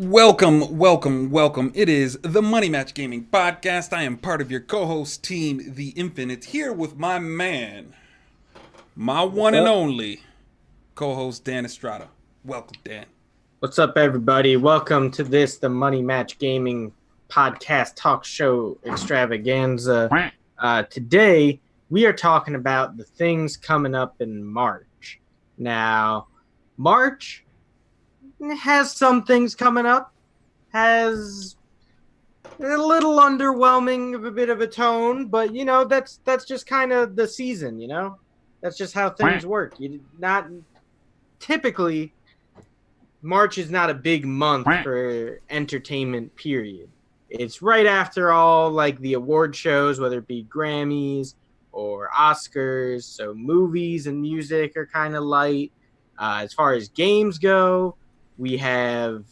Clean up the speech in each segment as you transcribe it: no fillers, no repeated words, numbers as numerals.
Welcome. It is the Money Match Gaming Podcast. I am part of your co-host team, The Infinite, here with my man, my one and only co-host, Dan Estrata. Welcome, Dan. What's up, everybody? Welcome to the Money Match Gaming Podcast talk show extravaganza. Today, we are talking about the things coming up in March. Now, March has some things coming up, has a little underwhelming of a bit of a tone, but that's just kind of the season, that's just how things work. Typically March is not a big month for entertainment, period. It's right after all like the award shows, whether it be Grammys or Oscars, so movies and music are kind of light. As far as games go, we have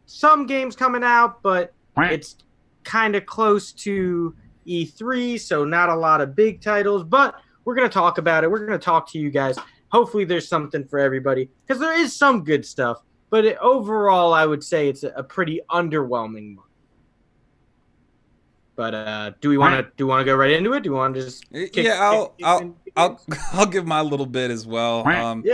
some games coming out, but it's kind of close to E3, so not a lot of big titles. But we're going to talk about it. We're going to talk to you guys. Hopefully there's something for everybody, because there is some good stuff. But overall, I would say it's a pretty underwhelming month. But do we want to go right into it? Do you want to just I'll give my little bit as well. I'm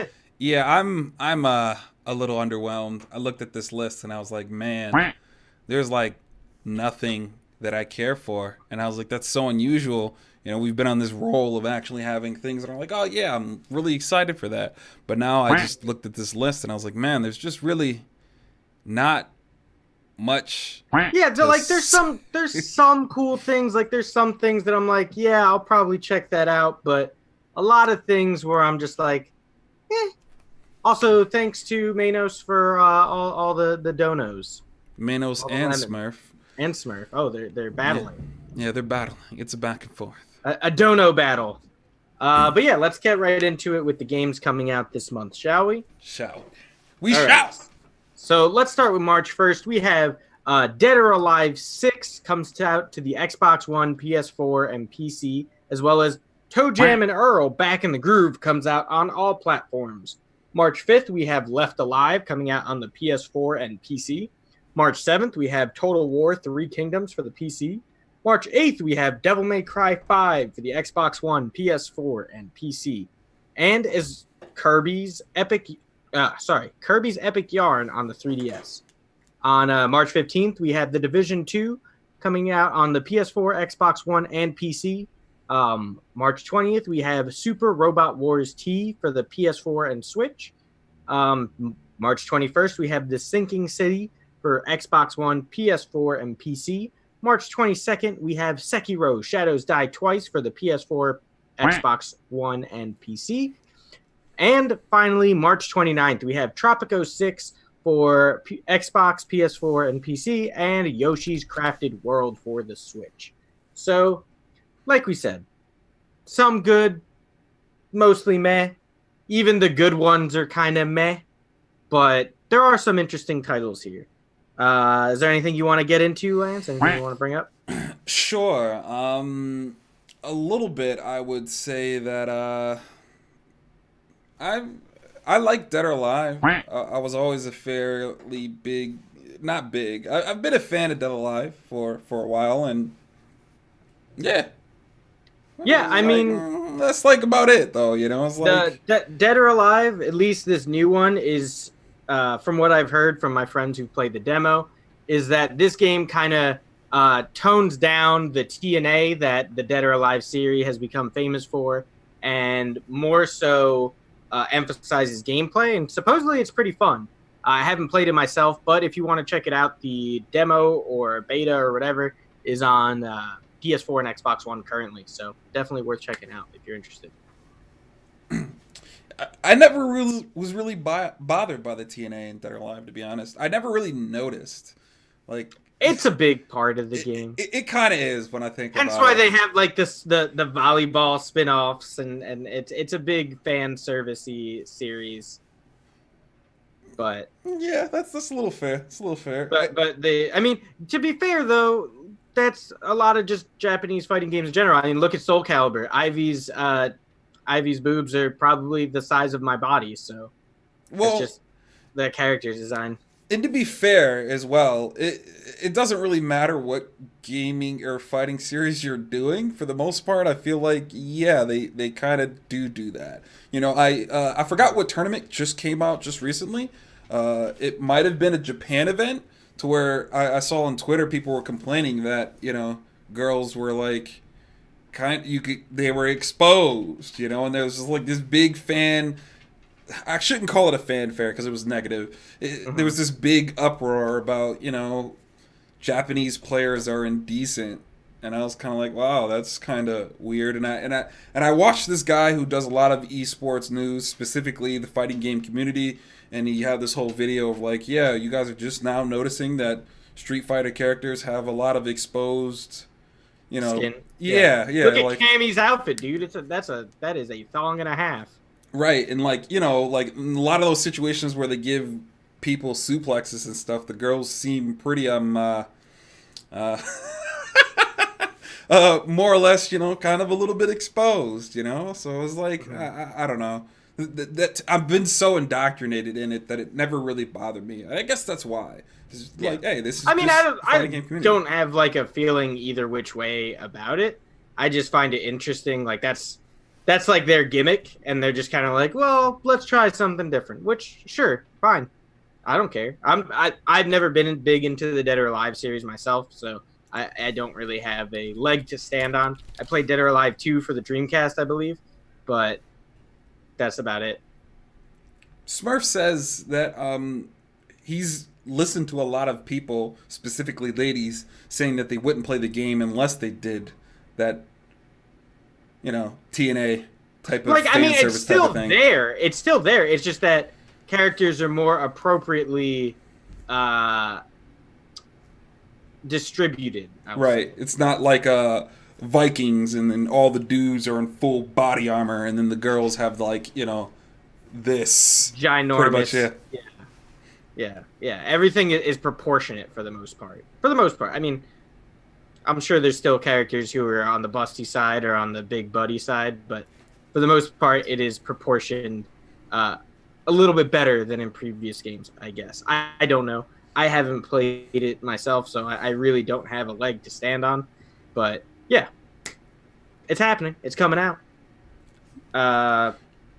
a little underwhelmed. I looked at this list and I was like, man, there's like nothing that I care for. And I was like, that's so unusual. We've been on this roll of actually having things that are like, oh yeah, I'm really excited for that. But now I just looked at this list and I was like, man, there's just really not much. Yeah, there's some cool things. Like there's some things that I'm like, yeah, I'll probably check that out. But a lot of things where I'm just like, eh. Also, thanks to Manos for all the donos. Manos and Smurf. And Smurf. Oh, they're battling. Yeah, they're battling. It's a back and forth. A dono battle. But yeah, let's get right into it with the games coming out this month, shall we? We shall. Right. So let's start with March 1st. We have Dead or Alive 6 comes out to the Xbox One, PS4, and PC, as well as Toe Jam and Earl Back in the Groove comes out on all platforms. March 5th, we have Left Alive coming out on the PS4 and PC. March 7th, we have Total War 3 Kingdoms for the PC. March 8th, we have Devil May Cry 5 for the Xbox One, PS4, and PC. And as Kirby's Epic Yarn on the 3DS. On March 15th, we have The Division 2 coming out on the PS4, Xbox One, and PC. March 20th, we have Super Robot Wars T for the PS4 and Switch. March 21st, we have The Sinking City for Xbox One, PS4, and PC. March 22nd, we have Sekiro Shadows Die Twice for the PS4, Xbox One, and PC. And finally, March 29th, we have Tropico 6 for Xbox, PS4, and PC, and Yoshi's Crafted World for the Switch. So, like we said, some good, mostly meh. Even the good ones are kind of meh. But there are some interesting titles here. Is there anything you want to get into, Lance? Anything you want to bring up? Sure. A little bit, I would say that I like Dead or Alive. I was always a fairly big, not big. I've been a fan of Dead or Alive for a while, and yeah. Yeah, I mean, that's like about it, though. It's like Dead or Alive. At least this new one is, from what I've heard from my friends who've played the demo, is that this game kind of tones down the TNA that the Dead or Alive series has become famous for, and more so emphasizes gameplay. And supposedly it's pretty fun. I haven't played it myself, but if you want to check it out, the demo or beta or whatever is on PS4 and Xbox One currently, so definitely worth checking out if you're interested. I never was really bothered by the TNA and Dead or Alive, to be honest. I never really noticed. Like, it's a big part of the game. It kind of is when I think about it. That's why they have like the volleyball spin-offs, and it's a big fan service-y series. But yeah, that's a little fair. It's a little fair. But to be fair though, that's a lot of just Japanese fighting games in general. I mean, look at Soul Calibur. Ivy's boobs are probably the size of my body, so it's just the character design. And to be fair as well, it doesn't really matter what gaming or fighting series you're doing. For the most part, I feel like yeah, they kind of do that. You know, I forgot what tournament just came out just recently. It might have been a Japan event to where I saw on Twitter people were complaining that girls were like they were exposed, and there was just like this big fan. I shouldn't call it a fanfare because it was negative. There was this big uproar about, Japanese players are indecent, and I was kind of like, wow, that's kind of weird. And I watched this guy who does a lot of esports news, specifically the fighting game community, and he had this whole video of like, yeah, you guys are just now noticing that Street Fighter characters have a lot of exposed, Skin. Yeah. Look at like, Cammy's outfit, dude. That is a thong and a half. Right, and like like in a lot of those situations where they give people suplexes and stuff, the girls seem pretty more or less, kind of a little bit exposed, So it was like I don't know. That I've been so indoctrinated in it that it never really bothered me. I guess that's why. It's like, hey, this is. I mean, I don't have like a feeling either which way about it. I just find it interesting. Like that's like their gimmick, and they're just kind of like, well, let's try something different. Which, sure, fine. I don't care. I've never been big into the Dead or Alive series myself, so I don't really have a leg to stand on. I played Dead or Alive 2 for the Dreamcast, I believe, but that's about it. Smurf says that he's listened to a lot of people, specifically ladies, saying that they wouldn't play the game unless they did that. TNA type of fan service it's still type of thing. There. It's still there. It's just that characters are more appropriately distributed. Right. It's not like Vikings and then all the dudes are in full body armor and then the girls have like, this. Ginormous. Pretty much, yeah. Yeah. Everything is proportionate for the most part. I mean, I'm sure there's still characters who are on the busty side or on the big buddy side, but for the most part, it is proportioned a little bit better than in previous games, I guess. I don't know. I haven't played it myself, so I really don't have a leg to stand on. But, yeah, it's happening. It's coming out.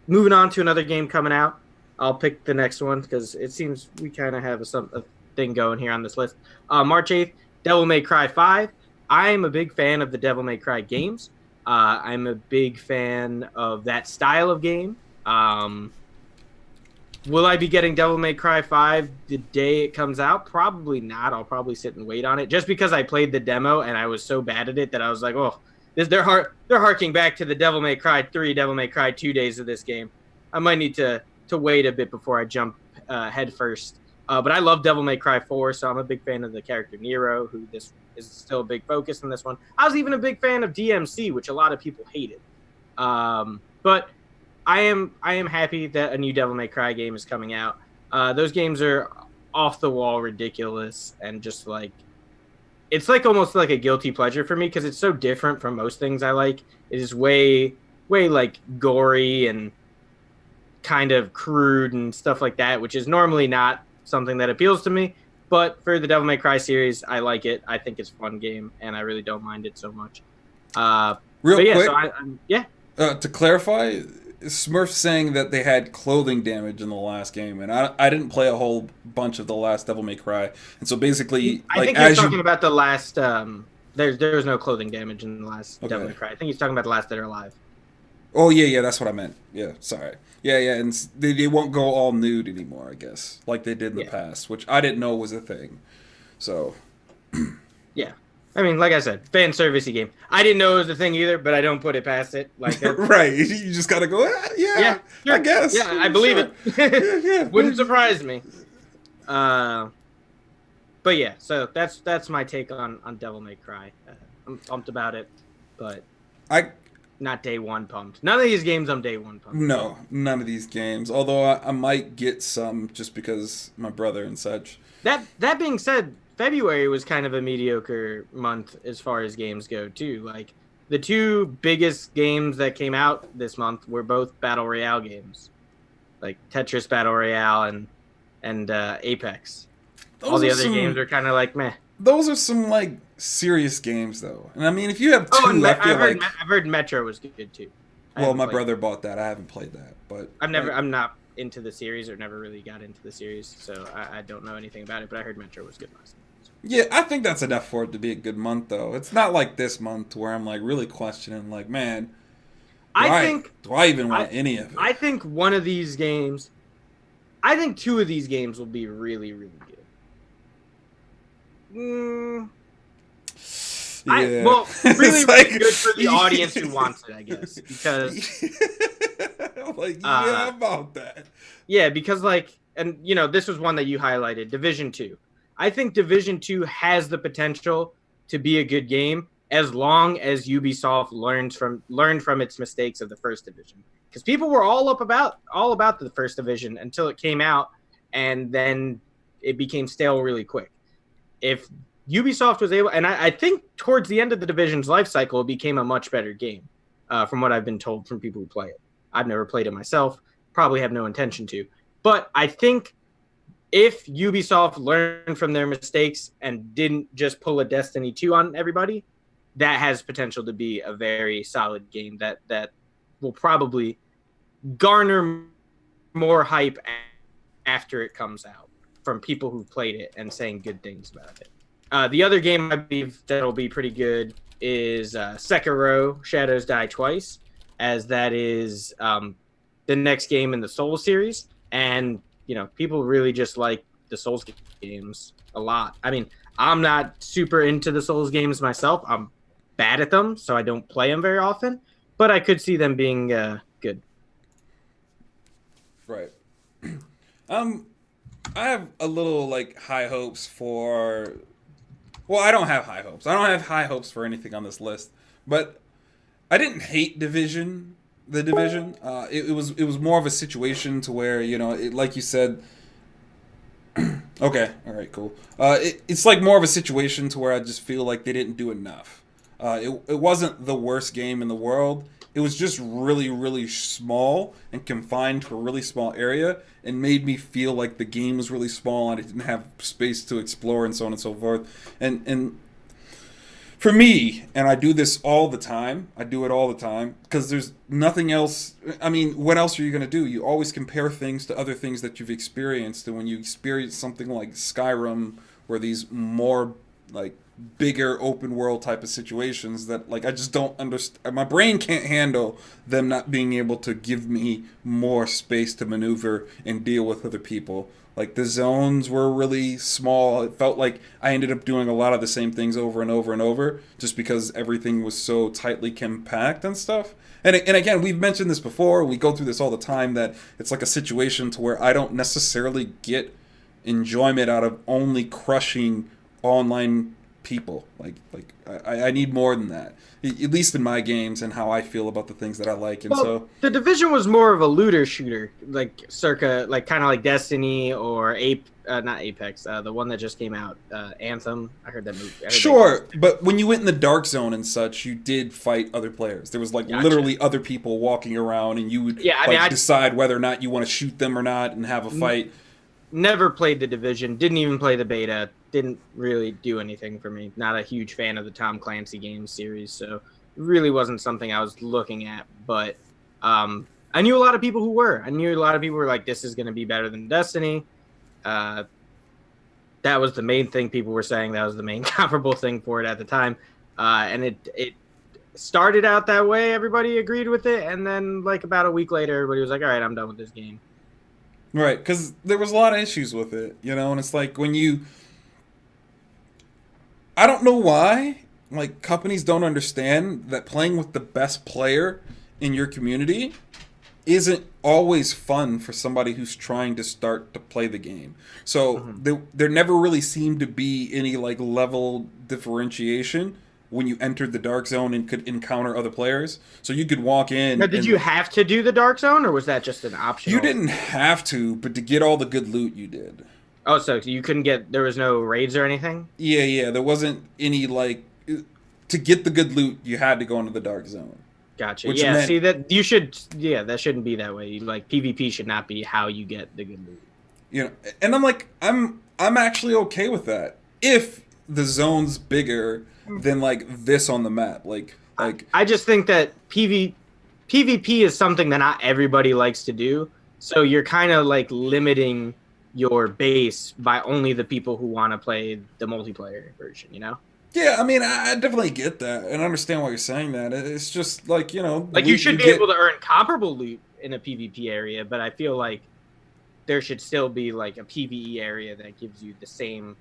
Moving on to another game coming out. I'll pick the next one because it seems we kind of have a thing going here on this list. March 8th, Devil May Cry 5. I'm a big fan of the Devil May Cry games. I'm a big fan of that style of game. Will I be getting Devil May Cry 5 the day it comes out? Probably not. I'll probably sit and wait on it. Just because I played the demo and I was so bad at it that I was like, oh, they're harking back to the Devil May Cry 3, Devil May Cry 2 days of this game. I might need to wait a bit before I jump head first. But I love Devil May Cry 4, so I'm a big fan of the character Nero, who this is still a big focus in this one. I was even a big fan of DMC, which a lot of people hated. But I am happy that a new Devil May Cry game is coming out. Those games are off the wall ridiculous and just like it's like almost like a guilty pleasure for me because it's so different from most things I like. It is way like gory and kind of crude and stuff like that, which is normally not something that appeals to me. But for the Devil May Cry series, I like it. I think it's a fun game, and I really don't mind it so much. Real quick, so to clarify, Smurf's saying that they had clothing damage in the last game, and I didn't play a whole bunch of the last Devil May Cry, and so basically, I think he's talking about the last. There was no clothing damage in the last Devil May Cry. I think he's talking about the last Dead or Alive. Oh yeah, that's what I meant. Yeah, sorry. Yeah, and they won't go all nude anymore, I guess, like they did in the past, which I didn't know was a thing. So, yeah. I mean, like I said, fan servicey game. I didn't know it was a thing either, but I don't put it past it. Like right, you just gotta go. Yeah, sure. I guess. Yeah, I believe it. Yeah. Wouldn't surprise me. But yeah, so that's my take on Devil May Cry. I'm pumped about it, but not day one pumped. None of these games I'm day one pumped. No, none of these games. Although I might get some just because my brother and such. That being said, February was kind of a mediocre month as far as games go too. Like the two biggest games that came out this month were both Battle Royale games, like Tetris Battle Royale and Apex. All the other games are kind of like meh. Those are some like serious games though, and I mean if you have two, I've heard Metro was good too. Well, my brother bought that. I haven't played that, but I'm not into the series or never really got into the series, so I don't know anything about it. But I heard Metro was good last night. Yeah, I think that's enough for it to be a good month though. It's not like this month where I'm like really questioning, like, man, do I even want any of it? I think one of these games, I think two of these games will be really, really good. Yeah. Really, really good for the audience who wants it, I guess, because I'm like, yeah, about that. Yeah, because and this was one that you highlighted, Division 2. I think Division 2 has the potential to be a good game as long as Ubisoft learned from its mistakes of the first division. Because people were all about the first division until it came out, and then it became stale really quick. If Ubisoft was able, and I think towards the end of the division's life cycle, it became a much better game, from what I've been told from people who play it. I've never played it myself, probably have no intention to. But I think if Ubisoft learned from their mistakes and didn't just pull a Destiny 2 on everybody, that has potential to be a very solid game that will probably garner more hype after it comes out from people who've played it and saying good things about it. The other game I believe that'll be pretty good is Sekiro: Shadows Die Twice, as that is the next game in the Souls series, and people really just like the Souls games a lot. I mean, I'm not super into the Souls games myself. I'm bad at them, so I don't play them very often. But I could see them being good. Right. I have a little high hopes for. Well, I don't have high hopes. I don't have high hopes for anything on this list, but I didn't hate the division. It was more of a situation to where like you said. Okay, all right, cool. It's like more of a situation to where I just feel like they didn't do enough. It wasn't the worst game in the world. It was just really, really small and confined to a really small area, and made me feel like the game was really small and it didn't have space to explore and so on and so forth. And for me, and I do this all the time. I do it all the time because there's nothing else. I mean, what else are you going to do? You always compare things to other things that you've experienced, and when you experience something like Skyrim, where these more bigger open world type of situations that I just don't understand. My brain can't handle them not being able to give me more space to maneuver and deal with other people. The zones were really small. It felt like I ended up doing a lot of the same things over and over and over just because everything was so tightly compact and stuff. And again, we've mentioned this before. We go through this all the time, that it's like a situation to where I don't necessarily get enjoyment out of only crushing online people. I need more than that, at least in my games and how I feel about the things that I like. And so the Division was more of a looter shooter, circa kind of like Destiny or not Apex, the one that just came out, Anthem. I heard that movie. Sure, but when you went in the dark zone and such, you did fight other players. There was literally other people walking around, and you would decide whether or not you want to shoot them or not and have a fight. Never played the Division, didn't even play the beta, didn't really do anything for me. Not a huge fan of the Tom Clancy games series, so it really wasn't something I was looking at. But I knew a lot of people who were. I knew a lot of people were like, this is going to be better than Destiny. That was the main thing people were saying. That was the main comparable thing for it at the time. And it started out that way. Everybody agreed with it. And then about a week later, everybody was like, all right, I'm done with this game. Right, because there was a lot of issues with it, and it's like when you... I don't know why, companies don't understand that playing with the best player in your community isn't always fun for somebody who's trying to start to play the game. So there never really seemed to be any level differentiation when you entered the dark zone and could encounter other players. So you could walk in. Now, did you have to do the dark zone, or was that just an option? You didn't have to, but to get all the good loot, you did. Oh, so you couldn't get... There was no raids or anything? Yeah. There wasn't any, to get the good loot, you had to go into the dark zone. Gotcha. Yeah, see, that you should... Yeah, that shouldn't be that way. PvP should not be how you get the good loot. You know, and I'm like, I'm actually okay with that if the zone's bigger than like this on the map. I just think that PvP is something that not everybody likes to do. So you're kind of like limiting your base by only the people who want to play the multiplayer version, you know? yeah, I mean, I definitely get that and understand why you're saying that. It's just like, you know, Like you loot you should be get. able to earn comparable loot in a PvP area, but I feel like there should still be like a PvE area that gives you the same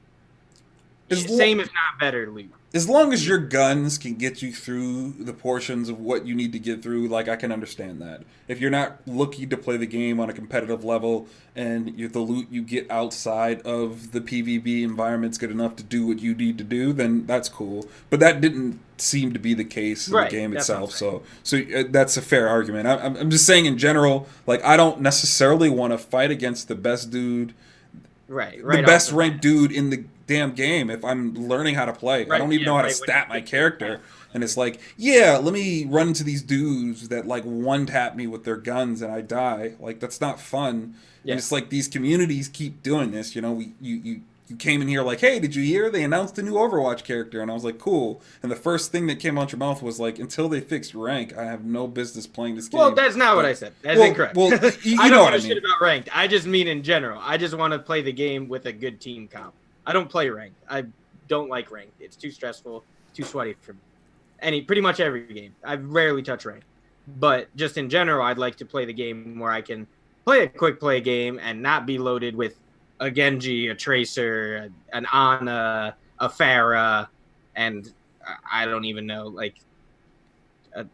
same if not better loot. As long as your guns can get you through the portions of what you need to get through, like, I can understand that. If you're not looking to play the game on a competitive level and the loot you get outside of the PvP environment's good enough to do what you need to do, then that's cool. But that didn't seem to be the case in the game itself, so that's a fair argument. I'm just saying in general, like, I don't necessarily want to fight against the best dude, the best ranked dude in the damn game if I'm learning how to play. I don't even know how to stat my character. And it's like, yeah, let me run into these dudes that like one tap me with their guns and I die. Like, that's not fun. Yeah. And it's like these communities keep doing this. You know, you came in here like, hey, did you hear they announced a new Overwatch character? And I was like, cool. And the first thing that came out your mouth was like, until they fix rank, I have no business playing this game. Well, that's not what I said. That's incorrect. Well, you I know don't what I give a shit about ranked. I just mean in general. I just want to play the game with a good team comp. I don't play ranked. I don't like ranked. It's too stressful, too sweaty for me. Pretty much every game. I rarely touch ranked. But just in general, I'd like to play the game where I can play a quick play game and not be loaded with a Genji, a Tracer, an Ana, a Pharah, and I don't even know, like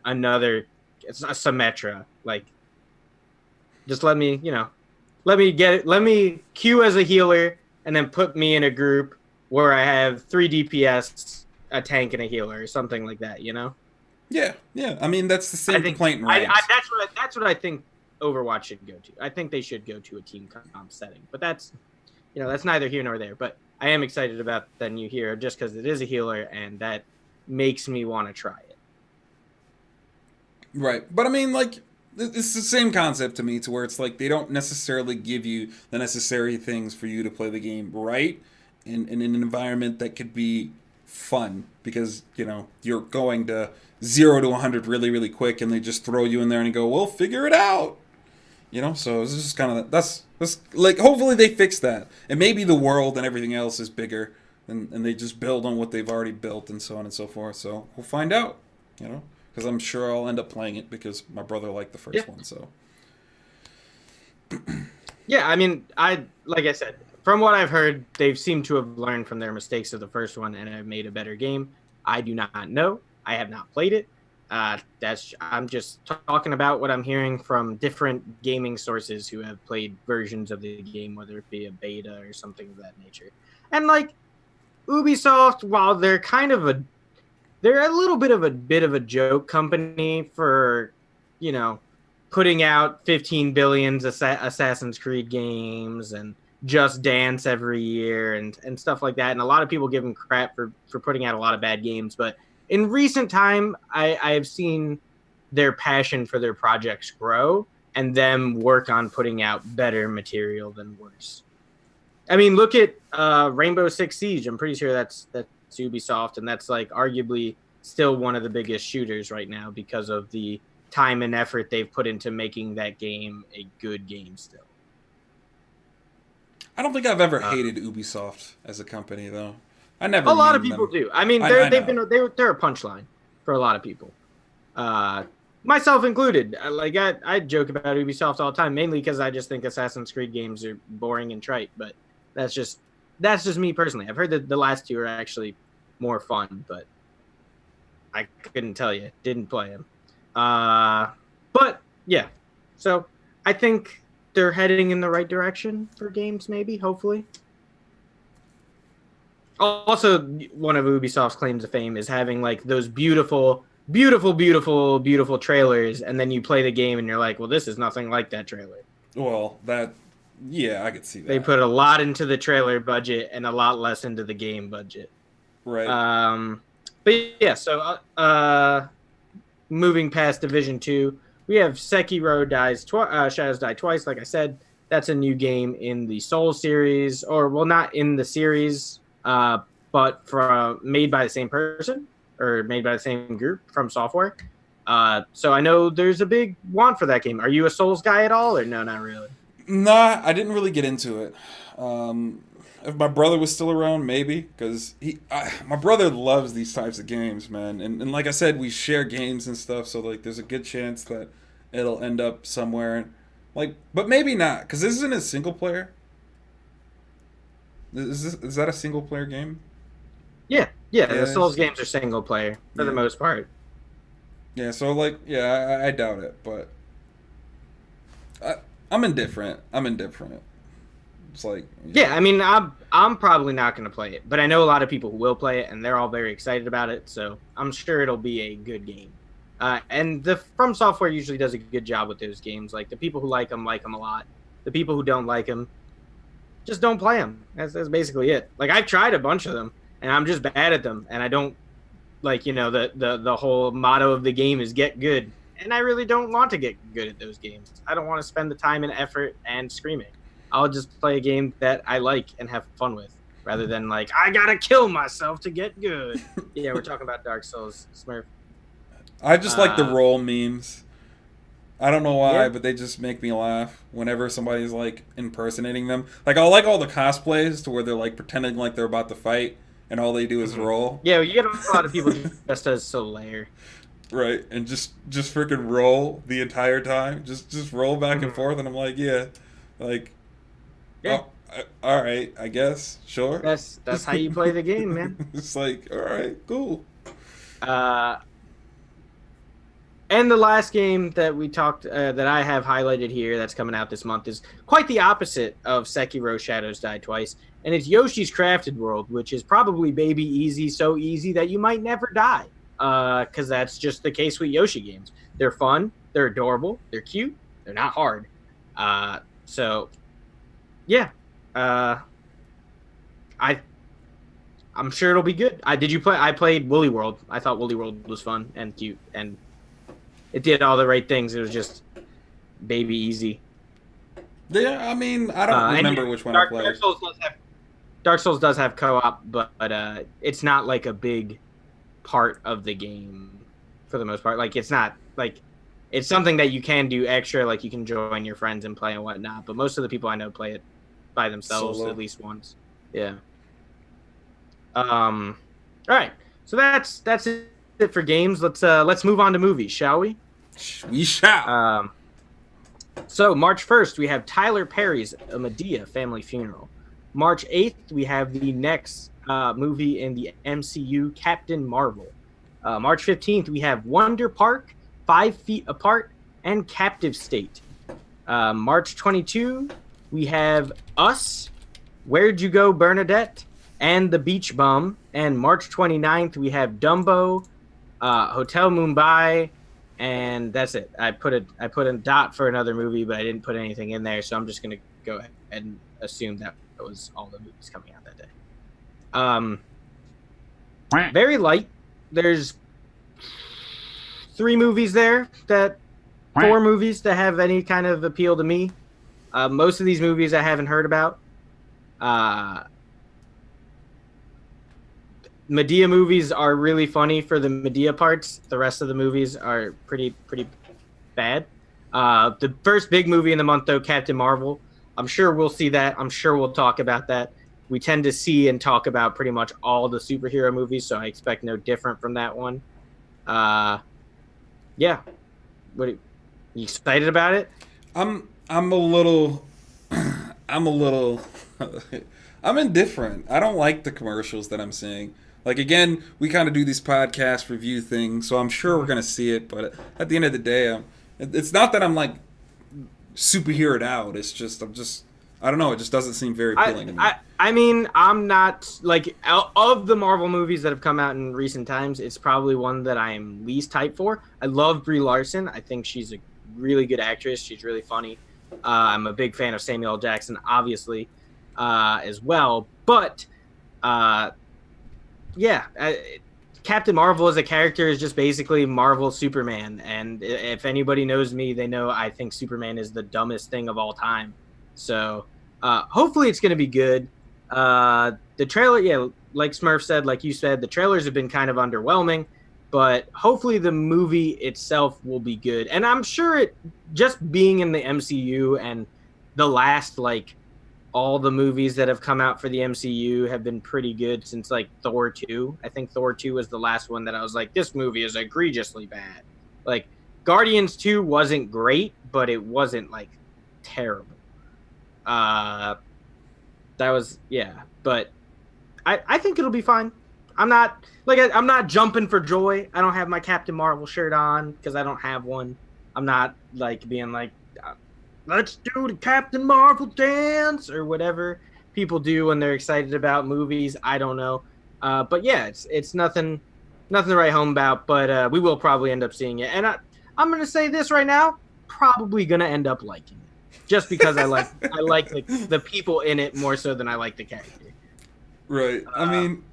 another, it's a Symmetra. Like, just let me queue as a healer and then put me in a group where I have 3 DPS, a tank, and a healer, or something like that, you know? Yeah. I mean, that's the same complaint in ranked. That's what I think Overwatch should go to. I think they should go to a team comp setting, but that's neither here nor there. But I am excited about the new hero just because it is a healer, and that makes me want to try it. Right, but I mean, like, it's the same concept to me, to where it's like they don't necessarily give you the necessary things for you to play the game right in an environment that could be fun, because, you know, you're going to 0 to 100 really, really quick, and they just throw you in there and go, well, figure it out. You know, so it's just kind of, that's like, hopefully they fix that. And maybe the world and everything else is bigger, and they just build on what they've already built and so on and so forth. So we'll find out, you know, because I'm sure I'll end up playing it because my brother liked the first one, so. Yeah, I mean, like I said, from what I've heard, they've seemed to have learned from their mistakes of the first one and have made a better game. I do not know. I have not played it. I'm just talking about what I'm hearing from different gaming sources who have played versions of the game, whether it be a beta or something of that nature. And like Ubisoft, while they're a little bit of a joke company for, you know, putting out 15 billion Assassin's Creed games and Just Dance every year and stuff like that. And a lot of people give them crap for putting out a lot of bad games, but in recent time, I have seen their passion for their projects grow and them work on putting out better material than worse. I mean, look at Rainbow Six Siege. I'm pretty sure that's Ubisoft, and that's like arguably still one of the biggest shooters right now because of the time and effort they've put into making that game a good game still. I don't think I've ever hated Ubisoft as a company, though. I never. A lot of people do. I mean, they're a punchline for a lot of people, myself included. Like I joke about Ubisoft all the time, mainly because I just think Assassin's Creed games are boring and trite. But that's just me personally. I've heard that the last two are actually more fun, but I couldn't tell you. Didn't play them. But yeah, so I think they're heading in the right direction for games. Maybe, hopefully. Also, one of Ubisoft's claims to fame is having like those beautiful trailers, and then you play the game and you're like, well, this is nothing like that trailer. Well, I could see that. They put a lot into the trailer budget and a lot less into the game budget. Right. But yeah, so moving past Division 2, we have Sekiro Shadows Die Twice. Like I said, That's a new game in the Soul series, or well, not in the series, but made by the same person or made by the same group from software. So I know there's a big want for that game. Are you a Souls guy at all, or no, not really? Nah, I didn't really get into it. If my brother was still around, maybe, because my brother loves these types of games, man. And like I said, we share games and stuff, so like there's a good chance that it'll end up somewhere. Like, but maybe not, because this isn't a single player. Is that a single player game? Yeah. The Souls games are single player for the most part. Yeah, so like, yeah, I doubt it, but I'm indifferent. It's like, yeah, I mean, I'm probably not going to play it, but I know a lot of people who will play it, and they're all very excited about it. So I'm sure it'll be a good game. And the From Software usually does a good job with those games. Like the people who like them a lot. The people who don't like them just don't play them. That's basically it. Like I've tried a bunch of them, and I'm just bad at them, and I don't like, you know, the whole motto of the game is get good, and I really don't want to get good at those games. I don't want to spend the time and effort and screaming. I'll just play a game that I like and have fun with, rather than like I gotta kill myself to get good. Yeah, we're talking about Dark Souls, Smurf. I just like the roll memes. I don't know why, but they just make me laugh whenever somebody's like impersonating them. Like I like all the cosplays to where they're like pretending like they're about to fight, and all they do is roll. Yeah, you get a lot of people dressed as Solaire. Right, and just freaking roll the entire time. Just roll back and forth, and I'm like, yeah. Oh, all right, I guess, sure. That's how you play the game, man. It's like, all right, cool. And the last game that we talked, that I have highlighted here that's coming out this month is quite the opposite of Sekiro Shadows Die Twice. And it's Yoshi's Crafted World, which is probably baby easy, so easy that you might never die. Because that's just the case with Yoshi games. They're fun, they're adorable, they're cute, they're not hard. So, yeah. I'm sure it'll be good. Did you play? I played Woolly World. I thought Woolly World was fun and cute, and it did all the right things. It was just baby easy. Yeah, I mean, I don't remember which one I played. Dark Souls does have co-op, but it's not like a big part of the game for the most part. Like it's not like it's something that you can do extra, like you can join your friends and play and whatnot. But most of the people I know play it by themselves at least once. Yeah. All right. So that's it for games. Let's move on to movies, shall we? We shall. So March 1st, we have Tyler Perry's A Medea Family Funeral. March 8th, we have the next movie in the MCU, Captain Marvel. March 15th, we have Wonder Park, 5 Feet Apart, and Captive State. March 22, we have Us, Where'd You Go, Bernadette, and The Beach Bum. And March 29th, we have Dumbo, Hotel Mumbai, and that's it. I put a dot for another movie, but I didn't put anything in there, so I'm just going to go ahead and assume that was all the movies coming out that day. Very light. There's 4 movies that have any kind of appeal to me. Most of these movies I haven't heard about. Medea movies are really funny for the Medea parts. The rest of the movies are pretty bad. The first big movie in the month, though, Captain Marvel. I'm sure we'll see that. I'm sure we'll talk about that. We tend to see and talk about pretty much all the superhero movies, so I expect no different from that one. Yeah. You excited about it? I'm a little I'm indifferent. I don't like the commercials that I'm seeing. Like, again, we kind of do these podcast review things, so I'm sure we're going to see it, but at the end of the day, it's not that I'm, like, superheroed out. It's just, I don't know, it just doesn't seem very appealing to me. I mean, I'm not, like, of the Marvel movies that have come out in recent times, it's probably one that I'm least hyped for. I love Brie Larson. I think she's a really good actress. She's really funny. I'm a big fan of Samuel L. Jackson, obviously, as well. But, Captain Marvel as a character is just basically Marvel Superman. And if anybody knows me, they know I think Superman is the dumbest thing of all time. So hopefully it's going to be good. The trailer, yeah, like Smurf said, like you said, the trailers have been kind of underwhelming, but hopefully the movie itself will be good. And I'm sure it just being in the MCU and the last like all the movies that have come out for the MCU have been pretty good since like Thor 2. I think Thor 2 was the last one that I was like, this movie is egregiously bad. Like Guardians 2 wasn't great, but it wasn't like terrible. That was, yeah, but I think it'll be fine. I'm not jumping for joy. I don't have my Captain Marvel shirt on because I don't have one. I'm not like being like, let's do the Captain Marvel dance or whatever people do when they're excited about movies. I don't know. But yeah, it's nothing to write home about, but we will probably end up seeing it. And I'm going to say this right now, probably going to end up liking it just because I like the people in it more so than I like the character. Right. I mean,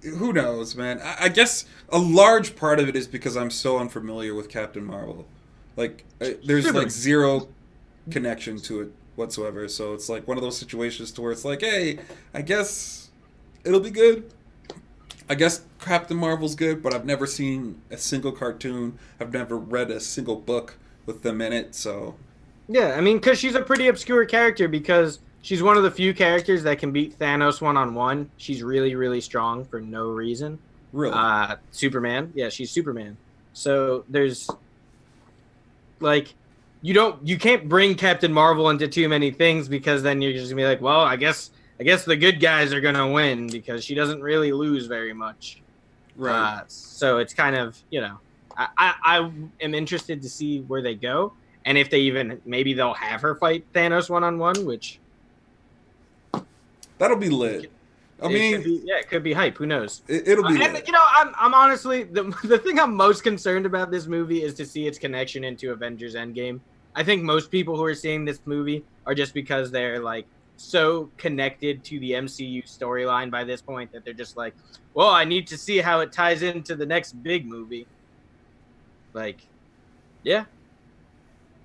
who knows, man? I guess a large part of it is because I'm so unfamiliar with Captain Marvel. Like, there's like zero connection to it whatsoever. So it's like one of those situations to where it's like, hey, I guess it'll be good. I guess Captain Marvel's good, but I've never seen a single cartoon. I've never read a single book with them in it. So yeah, I mean, because she's a pretty obscure character because she's one of the few characters that can beat Thanos one-on-one. She's really, really strong for no reason. Really? Superman. Yeah, she's Superman. So there's like you can't bring Captain Marvel into too many things because then you're just gonna be like, well, I guess the good guys are gonna win because she doesn't really lose very much. Right. So it's kind of, I am interested to see where they go and if they even maybe they'll have her fight Thanos one-on-one, which that'll be lit. It could be hype. Who knows? It'll be lit. And, I'm honestly the thing I'm most concerned about this movie is to see its connection into Avengers Endgame. I think most people who are seeing this movie are just because they're like so connected to the MCU storyline by this point that they're just like, well, I need to see how it ties into the next big movie. Like, yeah.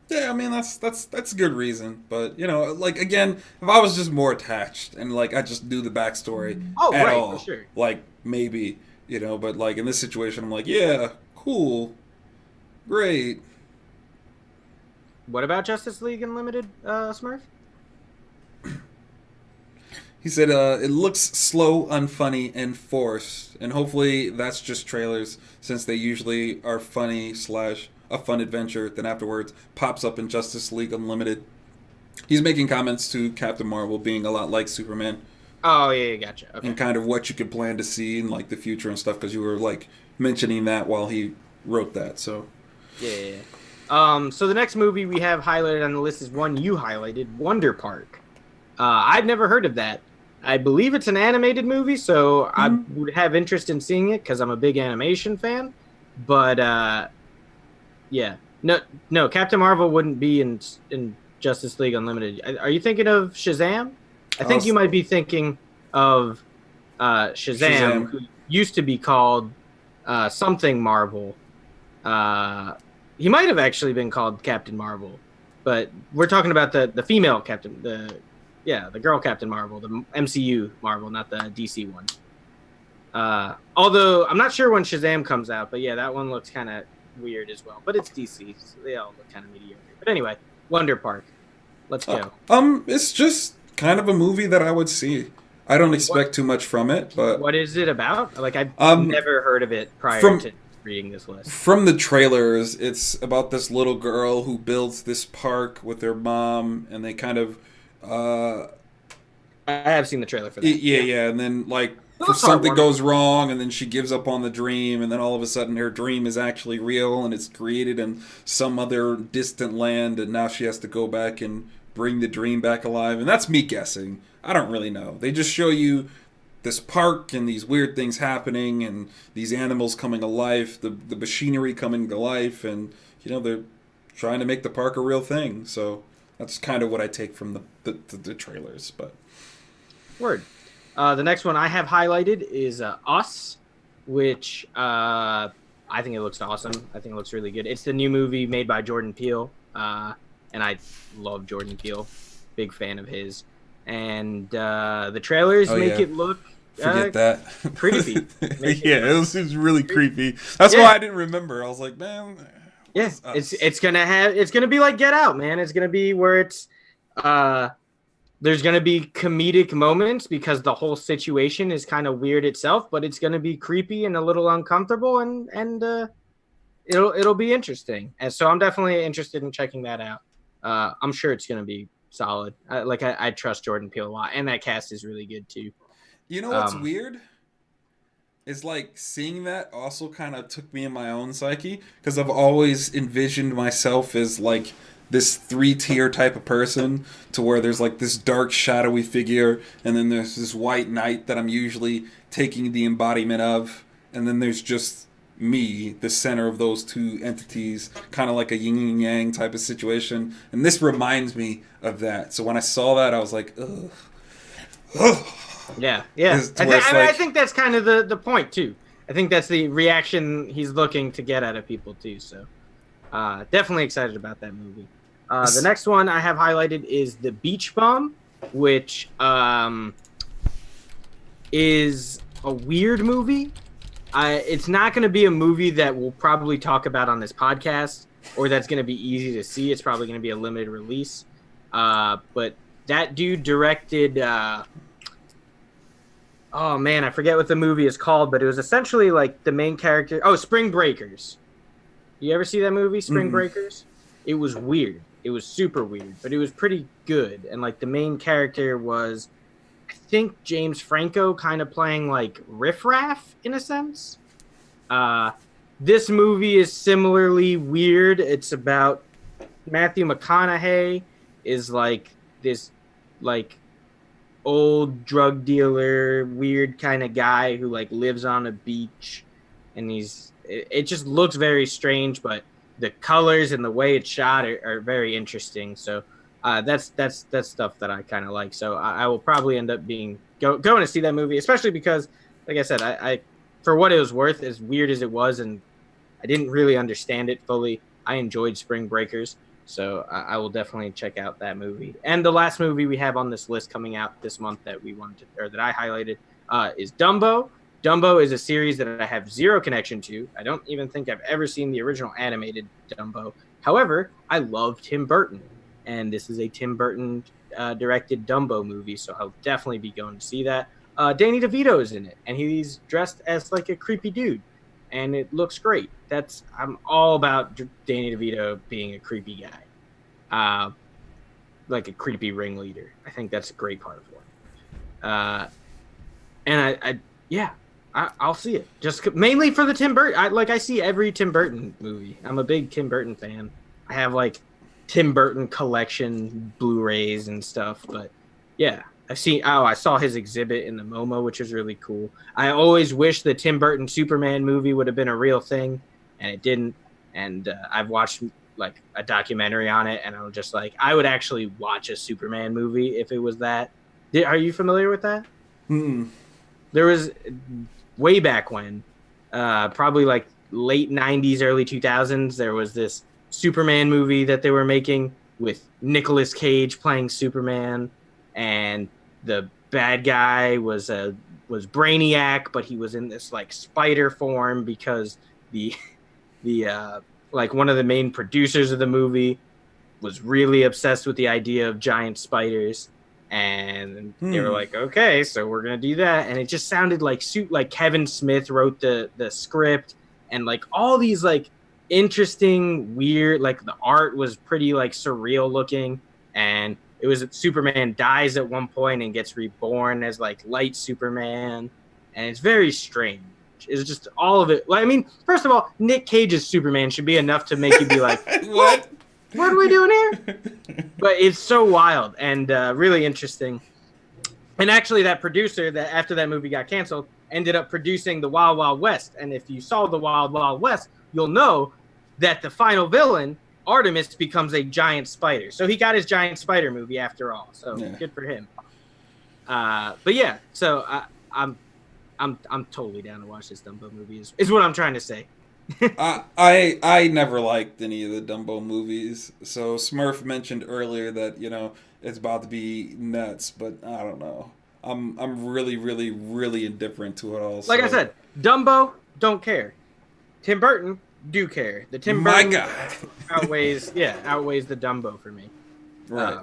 Yeah, I mean that's good reason, but like again, if I was just more attached and like I just knew the backstory at all, for sure. like maybe but like in this situation, I'm like, yeah, cool, great. What about Justice League Unlimited, Smurf? He said it looks slow, unfunny, and forced, and hopefully that's just trailers since they usually are funny / a fun adventure, then afterwards pops up in Justice League Unlimited. He's making comments to Captain Marvel being a lot like Superman. Oh, yeah, gotcha. Okay. And kind of what you could plan to see in like the future and stuff, because you were like mentioning that while he wrote that. So yeah. So the next movie we have highlighted on the list is one you highlighted, Wonder Park. I've never heard of that. I believe it's an animated movie, so I would have interest in seeing it because I'm a big animation fan. But yeah, no, Captain Marvel wouldn't be in Justice League Unlimited. Are you thinking of Shazam? I think you might be thinking of Shazam, who used to be called something Marvel. He might have actually been called Captain Marvel, but we're talking about the female Captain, the girl Captain Marvel, the MCU Marvel, not the DC one. Although I'm not sure when Shazam comes out, but yeah, that one looks kind of weird as well. But it's DC, so they all look kind of mediocre. But anyway, Wonder Park. Let's go. It's just kind of a movie that I would see. I don't expect too much from it, but what is it about? Like I've never heard of it prior to reading this list. From the trailers, it's about this little girl who builds this park with her mom, and they kind of I have seen the trailer for that. Yeah, and then like something goes wrong, and then she gives up on the dream, and then all of a sudden her dream is actually real, and it's created in some other distant land, and now she has to go back and bring the dream back alive. And that's me guessing. I don't really know. They just show you this park and these weird things happening, and these animals coming to life, the machinery coming to life, and they're trying to make the park a real thing. So that's kind of what I take from the trailers. But word. The next one I have highlighted is Us, which I think it looks awesome. I think it looks really good. It's the new movie made by Jordan Peele. and I love Jordan Peele, big fan of his. And the trailers make it look forget that creepy. It was really creepy. That's why I didn't remember. I was like, man, it's gonna be like Get Out, man. It's gonna be where it's there's gonna be comedic moments because the whole situation is kind of weird itself, but it's gonna be creepy and a little uncomfortable, and it'll be interesting. And so I'm definitely interested in checking that out. I'm sure it's gonna be solid. I trust Jordan Peele a lot, and that cast is really good too. You know what's weird? Is like seeing that also kind of took me in my own psyche, because I've always envisioned myself as like this 3-tier type of person, to where there's like this dark shadowy figure, and then there's this white knight that I'm usually taking the embodiment of, and then there's just me, the center of those two entities, kind of like a yin and yang type of situation. And this reminds me of that. So when I saw that, I was like, ugh. Yeah. I think that's kind of the point too. I think that's the reaction he's looking to get out of people too. So definitely excited about that movie. The next one I have highlighted is The Beach Bum, which is a weird movie. It's not going to be a movie that we'll probably talk about on this podcast, or that's going to be easy to see. It's probably going to be a limited release. But that dude directed... oh, man, I forget what the movie is called, but it was essentially like the main character... Oh, Spring Breakers. You ever see that movie, Spring Breakers? It was weird. It was super weird, but it was pretty good. And like the main character was... I think James Franco kind of playing like Riff Raff in a sense. This movie is similarly weird. It's about Matthew McConaughey is like this like old drug dealer, weird kind of guy who like lives on a beach, and it just looks very strange, but the colors and the way it's shot are very interesting. So that's stuff that I kind of like. So I will probably end up going to see that movie, especially because, like I said, I for what it was worth, as weird as it was, and I didn't really understand it fully, I enjoyed Spring Breakers. So I will definitely check out that movie. And the last movie we have on this list coming out this month that that I highlighted is Dumbo. Dumbo is a series that I have zero connection to. I don't even think I've ever seen the original animated Dumbo. However, I love Tim Burton, and this is a Tim Burton directed Dumbo movie, so I'll definitely be going to see that. Danny DeVito is in it, and he's dressed as like a creepy dude, and it looks great. I'm all about Danny DeVito being a creepy guy, like a creepy ringleader. I think that's a great part of it. And I'll see it just mainly for the Tim Burton. I see every Tim Burton movie. I'm a big Tim Burton fan. I have like Tim Burton collection Blu-rays and stuff, but yeah, I saw his exhibit in the MoMA, which is really cool. I always wish the Tim Burton Superman movie would have been a real thing, and it didn't. And I've watched like a documentary on it, and I'm just like, I would actually watch a Superman movie if it was that. Are you familiar with that? There was way back when, probably like late 90s, early 2000s, there was this Superman movie that they were making with Nicolas Cage playing Superman, and the bad guy was Brainiac, but he was in this like spider form because the like one of the main producers of the movie was really obsessed with the idea of giant spiders, and they were like, okay, so we're gonna do that. And it just sounded like Kevin Smith wrote the script, and like all these like interesting, weird, like the art was pretty like surreal looking, and it was Superman dies at one point and gets reborn as like light Superman, and it's very strange. It's just all of it. Like, I mean, first of all, Nick Cage's Superman should be enough to make you be like, what are we doing here? But it's so wild and really interesting. And actually, that producer that after that movie got canceled ended up producing the Wild Wild West. And if you saw the Wild Wild West, you'll know that the final villain, Artemis, becomes a giant spider. So he got his giant spider movie after all. So good for him. But yeah, so I'm totally down to watch this Dumbo movie. Is what I'm trying to say. I never liked any of the Dumbo movies. So Smurf mentioned earlier that it's about to be nuts, but I don't know. I'm really really really indifferent to it all. Like I So said, Dumbo, don't care. Tim Burton, do care. The Tim my Burton God, outweighs the Dumbo for me. right?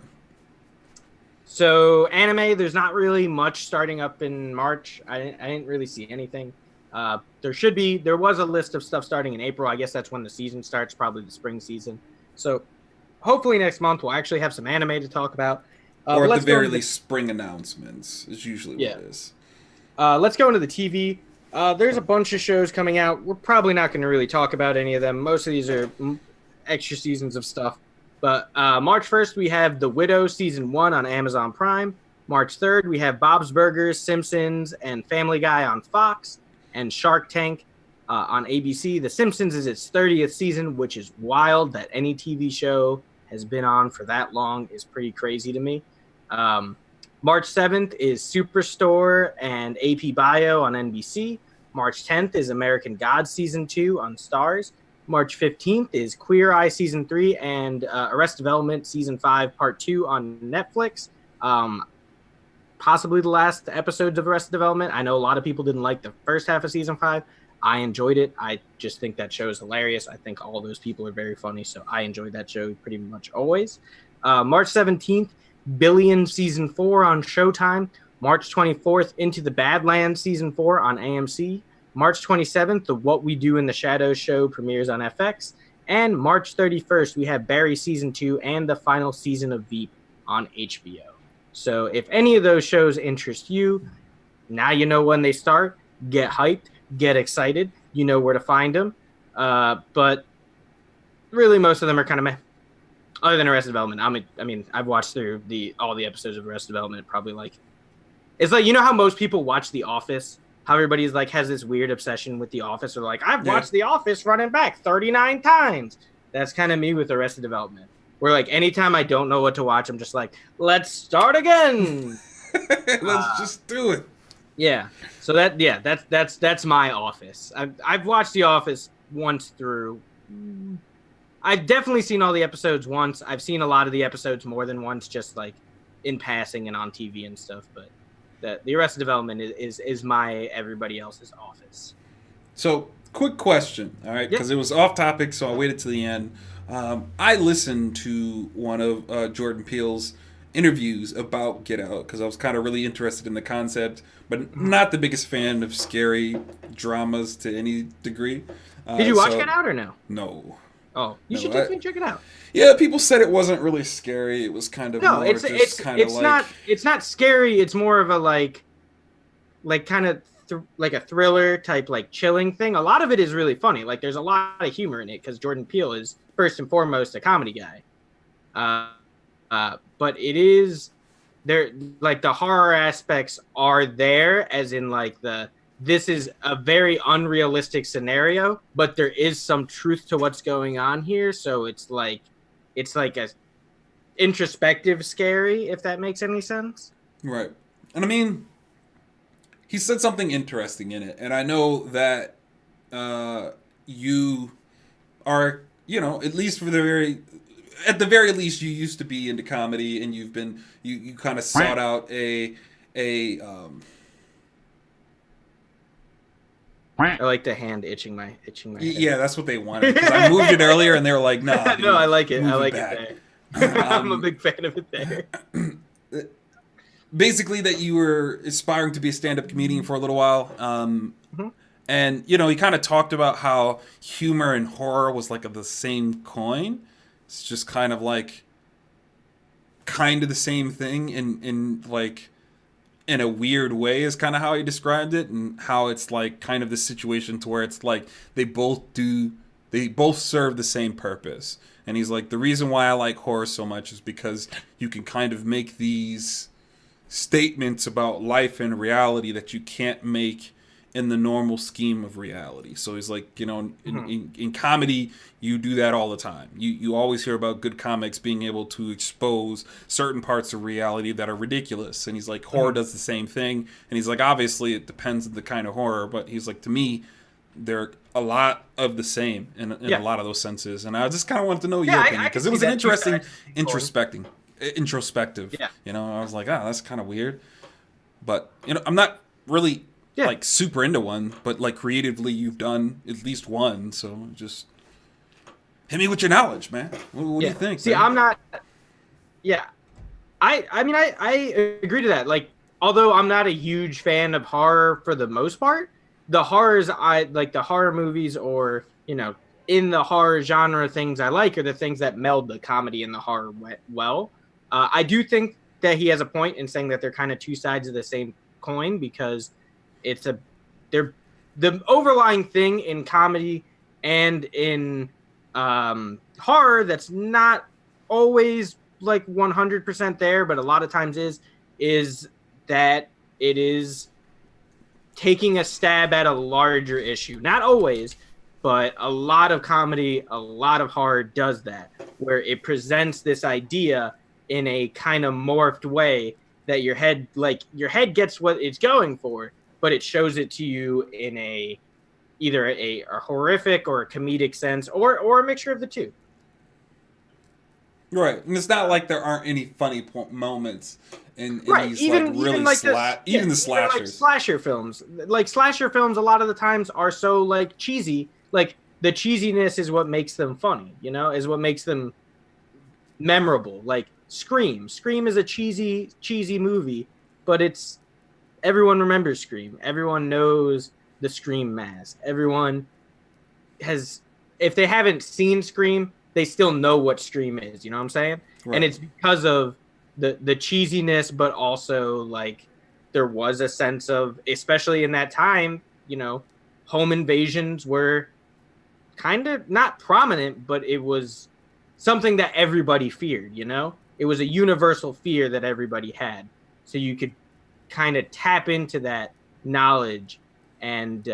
So anime, there's not really much starting up in March. I didn't really see anything. There was a list of stuff starting in April. I guess that's when the season starts, probably the spring season. So hopefully next month we'll actually have some anime to talk about. Or But at the let's go very into least, spring announcements is usually what it is. let's go into the TV. There's a bunch of shows coming out. We're probably not going to really talk about any of them. Most of these are extra seasons of stuff. But March 1st, we have The Widow Season 1 on Amazon Prime. March 3rd, we have Bob's Burgers, Simpsons, and Family Guy on Fox, and Shark Tank on ABC. The Simpsons is its 30th season, which is wild that any TV show has been on for that long is pretty crazy to me. March 7th is Superstore and AP Bio on NBC. March 10th is American Gods Season 2 on Stars. March 15th is Queer Eye Season 3 and Arrested Development Season 5 Part 2 on Netflix. Possibly the last episodes of Arrested Development. I know a lot of people didn't like the first half of Season 5. I enjoyed it. I just think that show is hilarious. I think all those people are very funny, so I enjoyed that show pretty much always. March 17th, Billion Season 4 on Showtime. March 24th, Into the Badlands Season 4 on AMC. March 27th, the What We Do in the Shadows show premieres on FX. And March 31st, we have Barry Season 2 and the final season of Veep on HBO. So if any of those shows interest you, now you know when they start. Get hyped, get excited. You know where to find them. But really, most of them are kind of meh. Other than Arrested Development. I mean, I've watched through all the episodes of Arrested Development. Probably it's like, you know how most people watch The Office? How everybody's like has this weird obsession with The Office, or like, I've watched The Office running back 39 times. That's kind of me with Arrested Development. Where like anytime I don't know what to watch, I'm just like, let's start again. Let's just do it. Yeah. So that's my Office. I've watched The Office once through. I've definitely seen all the episodes once. I've seen a lot of the episodes more than once, just like in passing and on TV and stuff. But the Arrested Development is my everybody else's Office. So, quick question, all right? Because it was off topic, so I waited to the end. I listened to one of Jordan Peele's interviews about Get Out because I was kind of really interested in the concept, but not the biggest fan of scary dramas to any degree. Did you watch Get Out or no? No. Oh, you should definitely check it out. Yeah, people said it wasn't really scary. It was kind of it's not scary. It's more of a like kind of like a thriller type, like chilling thing. A lot of it is really funny. Like there's a lot of humor in it because Jordan Peele is first and foremost a comedy guy. But it is there, like the horror aspects are there, as in like this is a very unrealistic scenario, but there is some truth to what's going on here. So it's like a introspective scary, if that makes any sense. Right. And I mean, he said something interesting in it. And I know that you are, at least at the very least, you used to be into comedy, and you kind of sought out I like the hand itching my head. Yeah, that's what they wanted. Because I moved it earlier, and they were like, "No, dude, no, I like it. I like it there. I'm a big fan of it there. Basically, that you were aspiring to be a stand-up comedian for a little while, and he kind of talked about how humor and horror was like the same coin. It's just kind of the same thing in a weird way is kind of how he described it, and how it's like kind of the situation to where it's like they both serve the same purpose. And he's like, the reason why I like horror so much is because you can kind of make these statements about life and reality that you can't make in the normal scheme of reality. So he's like, in comedy, you do that all the time. You always hear about good comics being able to expose certain parts of reality that are ridiculous. And he's like, horror does the same thing. And he's like, obviously it depends on the kind of horror, but he's like, to me, they're a lot of the same in a lot of those senses. And I just kind of wanted to know your opinion, because it was an an interesting introspective. Yeah. You know, I was like, that's kind of weird. But, you know, I'm not really like super into one, but like creatively you've done at least one, so just hit me with your knowledge, man. What do you think? See, man? I'm not. Yeah, I mean, I agree to that. Like, although I'm not a huge fan of horror for the most part, the horrors I like, the horror movies, or you know, in the horror genre, things I like are the things that meld the comedy and the horror well. I do think that he has a point in saying that they're kind of two sides of the same coin, because they're the overlying thing in comedy and in horror that's not always like 100% there, but a lot of times is that it is taking a stab at a larger issue. Not always, but a lot of comedy, a lot of horror does that, where it presents this idea in a kind of morphed way that your head gets what it's going for, but it shows it to you in either a horrific or a comedic sense, or a mixture of the two. Right, and it's not like there aren't any funny moments in these even the slashers, like slasher films. Like slasher films, a lot of the times are so like cheesy. Like the cheesiness is what makes them funny. You know, is what makes them memorable. Like Scream. Scream is a cheesy movie, but everyone remembers Scream. Everyone knows the Scream mask. Everyone has, if they haven't seen Scream, they still know what Scream is. You know what I'm saying? Right. And it's because of the cheesiness, but also like there was a sense of, especially in that time, you know, home invasions were kind of not prominent, but it was something that everybody feared. You know, it was a universal fear that everybody had. So you could kind of tap into that knowledge and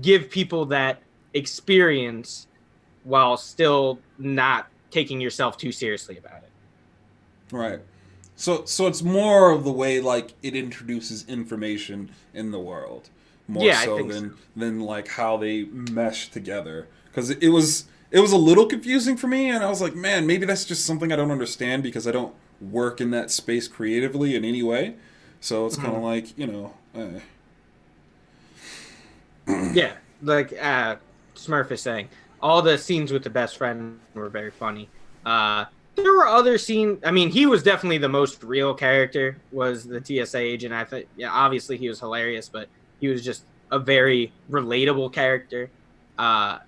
give people that experience while still not taking yourself too seriously about it. Right. So it's more of the way like it introduces information in the world, more so than like how they mesh together. Because it was a little confusing for me, and I was like, man, maybe that's just something I don't understand because I don't work in that space creatively in any way. So it's kind of like, you know. Yeah, like Smurf is saying, all the scenes with the best friend were very funny. There were other scenes. I mean, he was definitely the most real character, was the TSA agent. I think, yeah, obviously he was hilarious, but he was just a very relatable character. And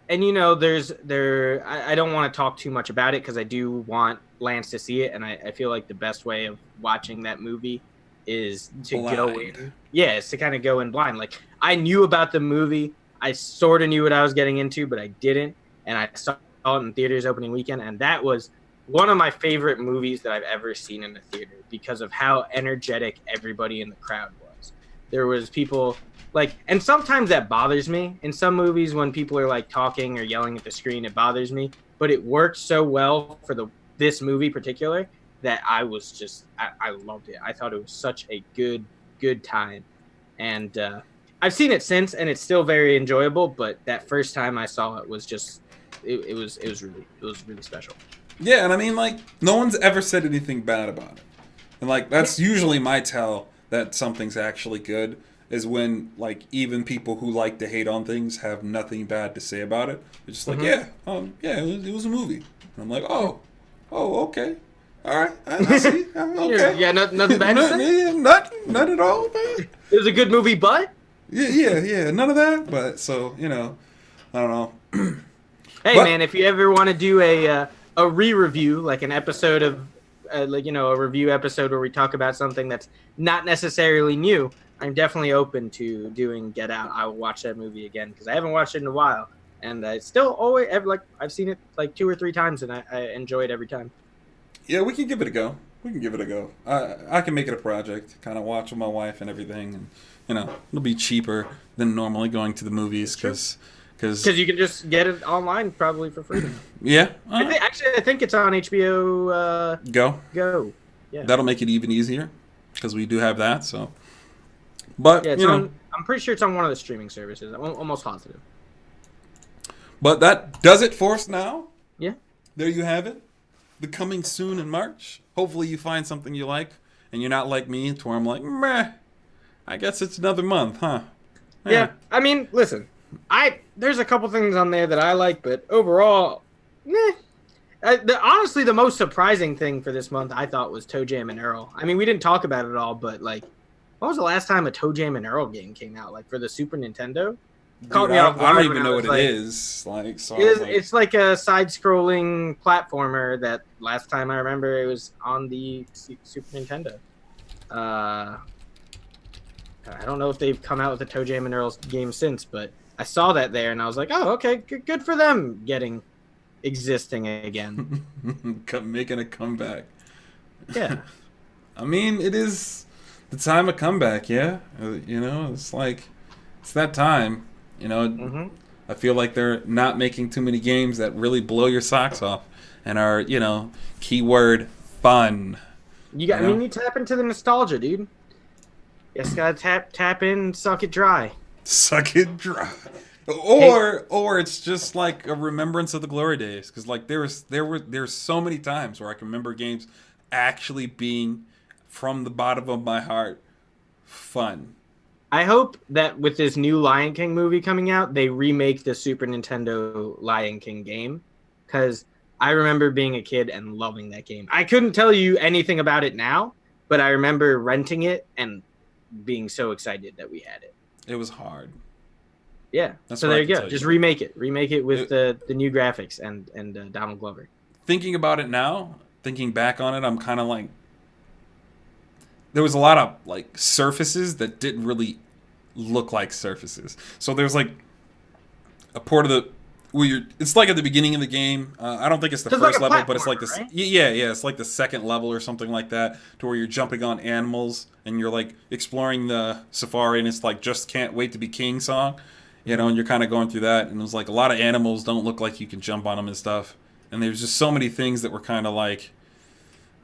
you know, I don't want to talk too much about it because I do want Lance to see it, and I feel like the best way of watching that movie is to go in. Yeah, it's to kind of go in blind. Like, I knew about the movie. I sort of knew what I was getting into, but I didn't. And I saw it in theaters opening weekend, and that was one of my favorite movies that I've ever seen in a theater because of how energetic everybody in the crowd was. There was people like, and sometimes that bothers me in some movies when people are like talking or yelling at the screen. It bothers me, but it worked so well for this movie in particular that I was just I loved it. I thought it was such a good time, and I've seen it since, and it's still very enjoyable. But that first time I saw it was just it was really special. Yeah, and I mean, like, no one's ever said anything bad about it, and like that's usually my tell that something's actually good, is when like even people who like to hate on things have nothing bad to say about it. They're just like, it was a movie. And I'm like, oh, okay. All right, I see. Okay. Yeah, nothing bad to say? None at all, man. It was a good movie, but? Yeah, none of that. But, so, you know, I don't know. Man, if you ever want to do a re-review, like an episode of, a review episode where we talk about something that's not necessarily new, I'm definitely open to doing Get Out. I will watch that movie again because I haven't watched it in a while. And I still always, like, I've seen it like 2 or 3 times, and I enjoy it every time. Yeah, we can give it a go. I can make it a project, kind of watch with my wife and everything, and you know, it'll be cheaper than normally going to the movies because you can just get it online probably for free. Yeah, I think it's on HBO. Go. Yeah, that'll make it even easier because we do have that. So, but yeah, I'm I'm pretty sure it's on one of the streaming services. I'm almost positive. But that does it for us now. Yeah. There you have it. The coming soon in March. Hopefully you find something you like, and you're not like me, to where I'm like, meh, I guess it's another month, huh? Yeah. I mean, listen, there's a couple things on there that I like, but overall, meh. Honestly, the most surprising thing for this month I thought was Toe Jam and Earl. I mean, we didn't talk about it all, but like, when was the last time a Toe Jam and Earl game came out? Like for the Super Nintendo? Dude, I don't even know what it is. Like, so it's like a side-scrolling platformer that last time I remember it was on the Super Nintendo. I don't know if they've come out with a Toe Jam and Earl game since, but I saw that there and I was like, oh, okay, good for them existing again. Making a comeback. Yeah. I mean, it is the time of comeback, yeah? You know, it's like, it's that time. You know, I feel like they're not making too many games that really blow your socks off and are, you know, keyword fun. I mean, you tap into the nostalgia, dude. You just gotta tap in, suck it dry. Suck it dry. Or it's just like a remembrance of the glory days, because like there's so many times where I can remember games actually being, from the bottom of my heart, fun. I hope that with this new Lion King movie coming out, they remake the Super Nintendo Lion King game, because I remember being a kid and loving that game. I couldn't tell you anything about it now, but I remember renting it and being so excited that we had it. It was hard. Yeah. So there you go. Just remake it. Remake it with the new graphics and Donald Glover. Thinking about it now, thinking back on it, I'm kind of like, there was a lot of like surfaces that didn't really look like surfaces. So there's like a part of the where it's like at the beginning of the game. I don't think it's the first level, but it's like this. Right? Yeah, it's like the second level or something like that, to where you're jumping on animals and you're like exploring the safari, and it's like "Just Can't Wait to Be King" song, you know, and you're kind of going through that, and it was like a lot of animals don't look like you can jump on them and stuff, and there's just so many things that were kind of like,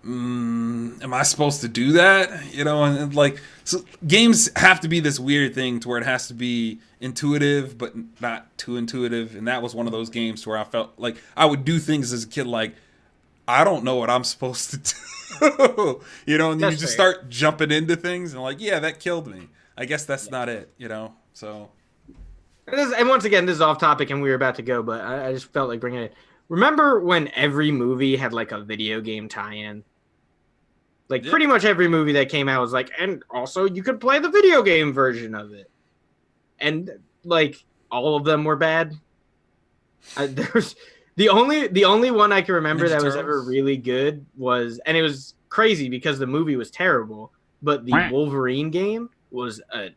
am I supposed to do that? You know, and like, so games have to be this weird thing to where it has to be intuitive, but not too intuitive. And that was one of those games to where I felt like I would do things as a kid, like, I don't know what I'm supposed to do, you know, and then you just start jumping into things and like, yeah, that killed me. I guess that's not it, you know, so. And once again, this is off topic and we were about to go, but I just felt like bringing it. Remember when every movie had like a video game tie-in? Like pretty much every movie that came out was like, and also you could play the video game version of it. And like all of them were bad. There's the only one I can remember that was ever really good was, and it was crazy because the movie was terrible, but the Wolverine game was a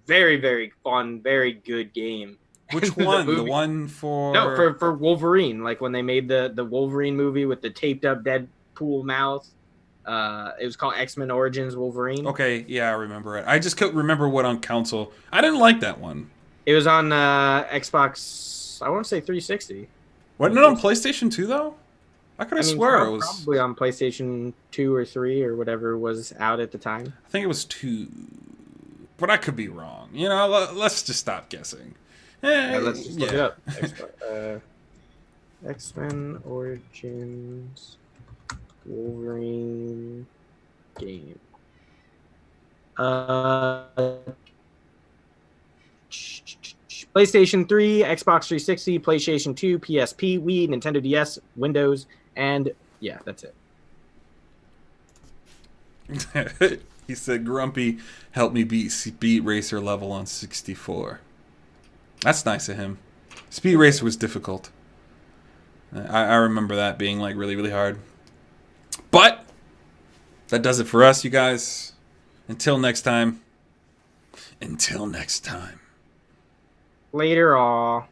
very, very fun, very good game. Which one? The one for... No, for Wolverine. Like when they made the Wolverine movie with the taped up Deadpool mouth. It was called X-Men Origins Wolverine. Okay, yeah, I remember it. I just couldn't remember what on console. I didn't like that one. It was on Xbox, I want to say 360. Wasn't it on PlayStation 2, though? I could have swear it was... Probably on PlayStation 2 or 3 or whatever was out at the time. I think it was 2. But I could be wrong. You know, let's just stop guessing. Let's just look it up. X-Men Origins Wolverine game. PlayStation 3, Xbox 360, PlayStation 2, PSP, Wii, Nintendo DS, Windows, and yeah, that's it. He said, Grumpy helped me beat Speed Racer level on 64. That's nice of him. Speed Racer was difficult. I remember that being like really, really hard. But that does it for us, you guys. Until next time. Later, all.